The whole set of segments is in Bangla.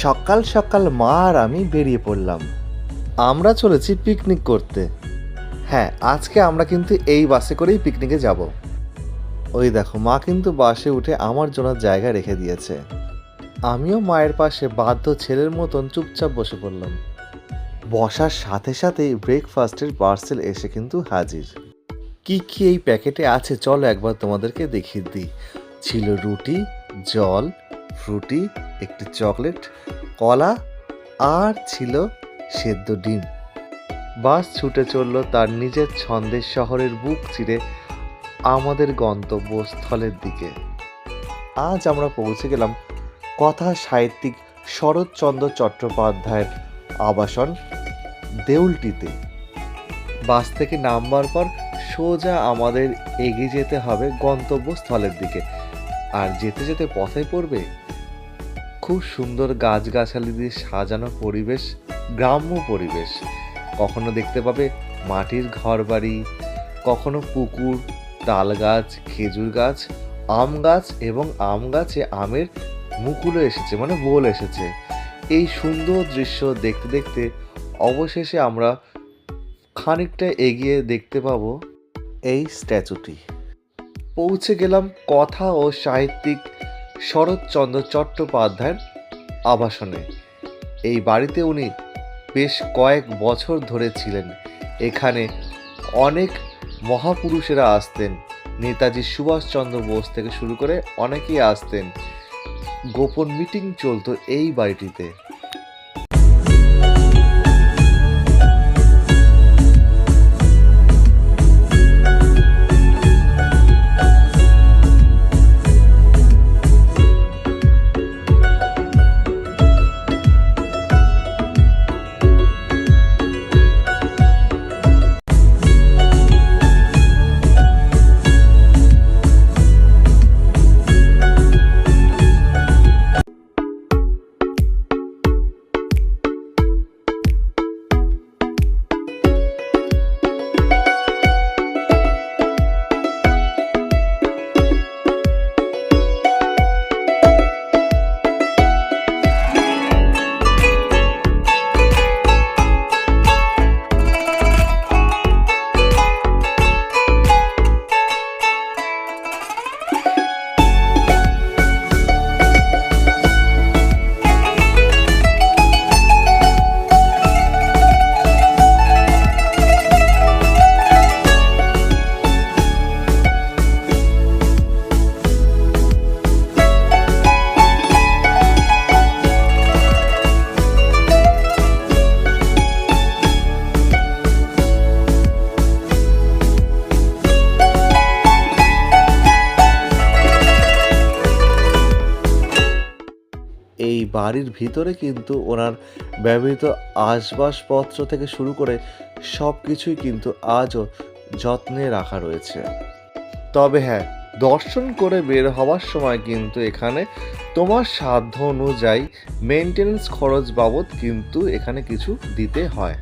সকাল সকাল মা আর আমি বেরিয়ে পড়লাম। আমরা চলেছি পিকনিক করতে। হ্যাঁ, আজকে আমরা কিন্তু এই বাসে করেই পিকনিকে যাব। ওই দেখো, মা কিন্তু বাসে উঠে আমার জন্য জায়গা রেখে দিয়েছে। আমিও মায়ের পাশে বাধ্য ছেলের মতন চুপচাপ বসে পড়লাম। বসার সাথে সাথেই ব্রেকফাস্টের পার্সেল এসে কিন্তু হাজির। কি কি এই প্যাকেটে আছে চলো একবার তোমাদেরকে দেখিয়ে দিই। ছিল রুটি, জল, ফ্রুটি, একটি চকলেট, কলা আর ছিল সেদ্ধ ডিম। বাস ছুটে চলল তার নিজের ছন্দে শহরের বুক চিরে আমাদের গন্তব্যস্থলের দিকে। আজ আমরা পৌঁছে গেলাম কথা সাহিত্যিক শরৎচন্দ্র চট্টোপাধ্যায়ের আবাসন দেউলটিতে। বাস থেকে নামবার পর সোজা আমাদের এগিয়ে যেতে হবে গন্তব্যস্থলের দিকে। আর যেতে যেতে পথে পড়বে খুব সুন্দর গাছগাছালি দিয়ে সাজানো পরিবেশ, গ্রাম্য পরিবেশ। কখনো দেখতে পাবে মাটির ঘরবাড়ি, কখনো পুকুর, তাল গাছ, খেজুর গাছ, আম গাছ এবং আম গাছে আমের মুকুলও এসেছে, মানে বোল এসেছে। এই সুন্দর দৃশ্য দেখতে দেখতে অবশেষে আমরা খানিকটা এগিয়ে দেখতে পাবো এই স্ট্যাচুটি। পৌঁছে গেলাম কথা ও সাহিত্যিক শরৎচন্দ্র চট্টোপাধ্যায়ের আবাসনে। এই বাড়িতে উনি বেশ কয়েক বছর ধরে ছিলেন। এখানে অনেক মহাপুরুষেরা আসতেন, নেতাজি সুভাষচন্দ্র বোস থেকে শুরু করে অনেকেই আসতেন। গোপন মিটিং চলতো এই বাড়িটিতে। এই বাড়ির ভিতরে কিন্তু ওনার ব্যবহৃত আসবাবপত্র থেকে শুরু করে সব কিছুই কিন্তু আজও যত্নে রাখা রয়েছে। তবে হ্যাঁ, দর্শন করে বের হওয়ার সময় কিন্তু এখানে তোমার সাধ্য অনুযায়ী মেনটেন্যান্স খরচ বাবদ কিন্তু এখানে কিছু দিতে হয়।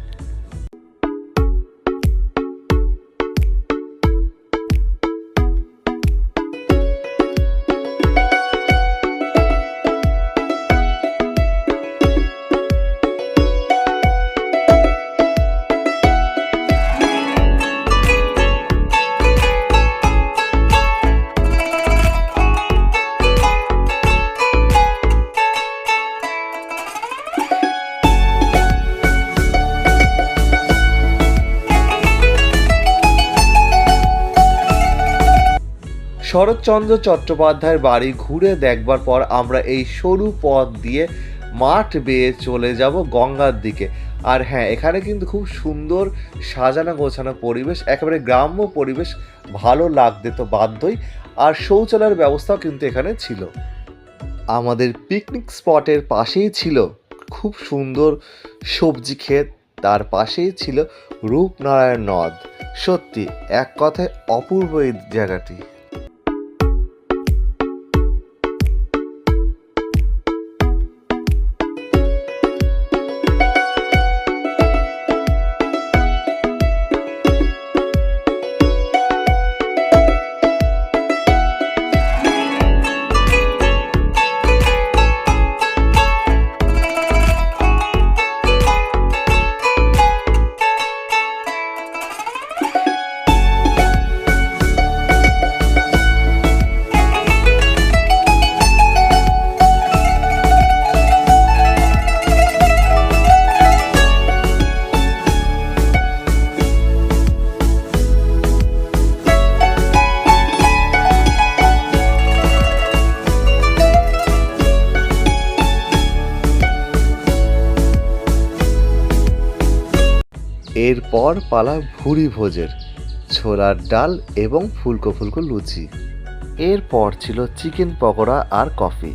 শরৎচন্দ্র চট্টোপাধ্যায়ের বাড়ি ঘুরে দেখবার পর আমরা এই সরু পথ দিয়ে মাঠ বেয়ে চলে যাব গঙ্গার দিকে। আর হ্যাঁ, এখানে কিন্তু খুব সুন্দর সাজানো গোছানো পরিবেশ, একেবারে গ্রাম্য পরিবেশ, ভালো লাগতে তো বাধ্যই। আর শৌচালয়ের ব্যবস্থাও কিন্তু এখানে ছিল। আমাদের পিকনিক স্পটের পাশেই ছিল খুব সুন্দর সবজি ক্ষেত, তার পাশেই ছিল রূপনারায়ণ নদ। সত্যি এক কথায় অপূর্ব এই জায়গাটি। এরপর পালা ভুরি ভোজের, ছোলার ডাল এবং ফুলকো ফুলকো লুচি। এরপর ছিল চিকেন পকোড়া আর কফি।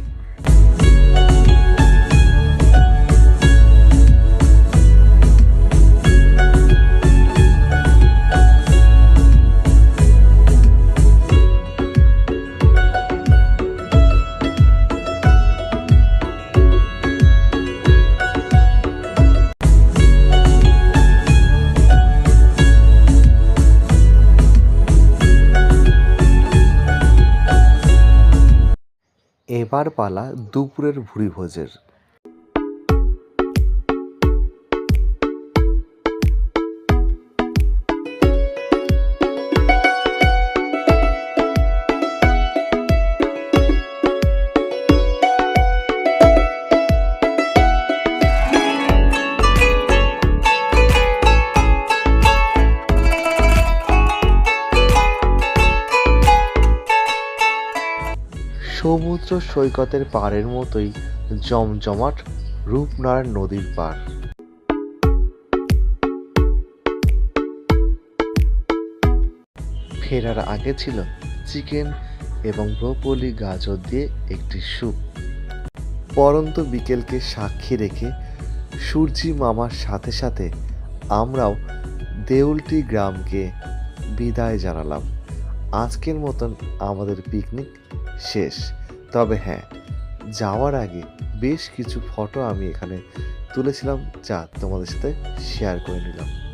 এবার পালা দুপুরের ভুরি ভোজের। সমুদ্র সৈকতের পাড়ের মতোই জমজমাট রূপনারায়ণ নদীর পাড়। ফেরার আগে ছিল চিকেন এবং ব্রোকলি গাজর দিয়ে একটি স্যুপ। পরন্ত বিকেলকে সাক্ষী রেখে সূর্যি মামার সাথে সাথে আমরাও দেউলটি গ্রামকে বিদায় জানালাম। আজকের মতন আমাদের পিকনিক শেষ। তবে হ্যাঁ, যাওয়ার আগে বেশ কিছু ফটো আমি এখানে তুলেছিলাম, যা তোমাদের সাথে শেয়ার করে নিলাম।